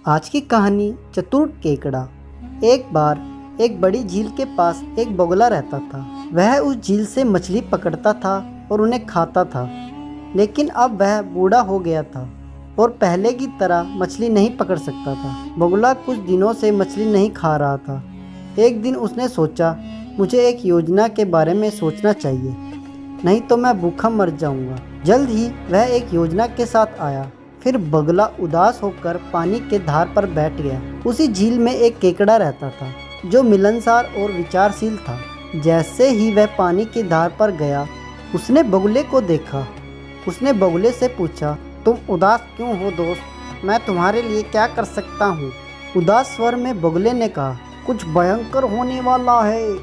आज की कहानी चतुर केकड़ा। एक बार एक बड़ी झील के पास एक बगुला रहता था। वह उस झील से मछली पकड़ता था और उन्हें खाता था। लेकिन अब वह बूढ़ा हो गया था और पहले की तरह मछली नहीं पकड़ सकता था। बगुला कुछ दिनों से मछली नहीं खा रहा था। एक दिन उसने सोचा, मुझे एक योजना के बारे में सोचना चाहिए, नहीं तो मैं भूखा मर जाऊंगा। जल्द ही वह एक योजना के साथ आया। फिर बगुला उदास होकर पानी के धार पर बैठ गया। उसी झील में एक केकड़ा रहता था जो मिलनसार और विचारशील था। जैसे ही वह पानी की धार पर गया, उसने बगुले को देखा। उसने बगुले से पूछा, तुम उदास क्यों हो दोस्त? मैं तुम्हारे लिए क्या कर सकता हूँ? उदास स्वर में बगुले ने कहा, कुछ भयंकर होने वाला है।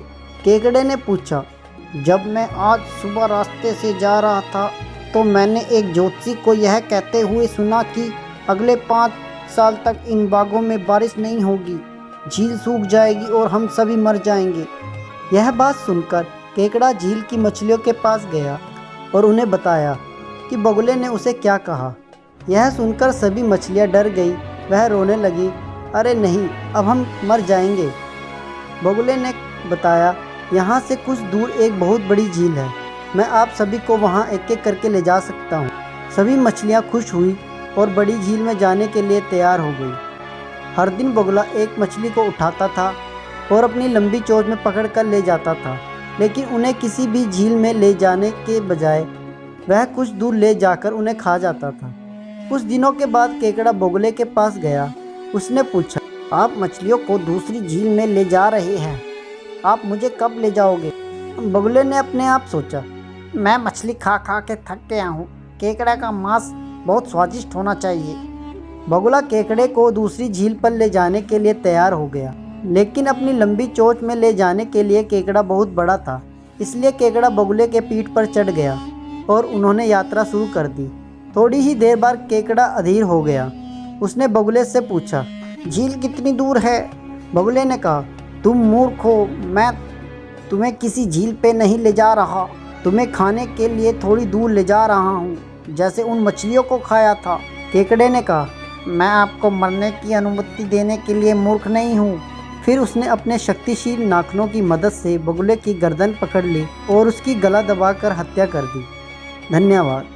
केकड़े ने पूछा, जब मैं आज सुबह रास्ते से जा रहा था तो मैंने एक ज्योतिषी को यह कहते हुए सुना कि अगले 5 साल तक इन बागों में बारिश नहीं होगी, झील सूख जाएगी और हम सभी मर जाएंगे। यह बात सुनकर केकड़ा झील की मछलियों के पास गया और उन्हें बताया कि बगुले ने उसे क्या कहा। यह सुनकर सभी मछलियां डर गई। वह रोने लगी, अरे नहीं, अब हम मर जाएंगे। बगुले ने बताया, यहाँ से कुछ दूर एक बहुत बड़ी झील है, मैं आप सभी को वहाँ एक एक करके ले जा सकता हूँ। सभी मछलियाँ खुश हुई और बड़ी झील में जाने के लिए तैयार हो गई। हर दिन बगुला एक मछली को उठाता था और अपनी लंबी चोंच में पकड़ कर ले जाता था, लेकिन उन्हें किसी भी झील में ले जाने के बजाय वह कुछ दूर ले जाकर उन्हें खा जाता था। कुछ दिनों के बाद केकड़ा बगुले के पास गया। उसने पूछा, आप मछलियों को दूसरी झील में ले जा रहे हैं, आप मुझे कब ले जाओगे? बगुले ने अपने आप सोचा, मैं मछली खा खा के थक गया हूँ, केकड़ा का मांस बहुत स्वादिष्ट होना चाहिए। बगुला केकड़े को दूसरी झील पर ले जाने के लिए तैयार हो गया, लेकिन अपनी लंबी चोंच में ले जाने के लिए केकड़ा बहुत बड़ा था। इसलिए केकड़ा बगुले के पीठ पर चढ़ गया और उन्होंने यात्रा शुरू कर दी। थोड़ी ही देर बाद केकड़ा अधीर हो गया। उसने बगुले से पूछा, झील कितनी दूर है? बगुले ने कहा, तुम मूर्ख हो, मैं तुम्हें किसी झील पे नहीं ले जा रहा, तुम्हें खाने के लिए थोड़ी दूर ले जा रहा हूँ, जैसे उन मछलियों को खाया था। केकड़े ने कहा, मैं आपको मरने की अनुमति देने के लिए मूर्ख नहीं हूँ। फिर उसने अपने शक्तिशाली नाखूनों की मदद से बगुले की गर्दन पकड़ ली और उसकी गला दबाकर हत्या कर दी। धन्यवाद।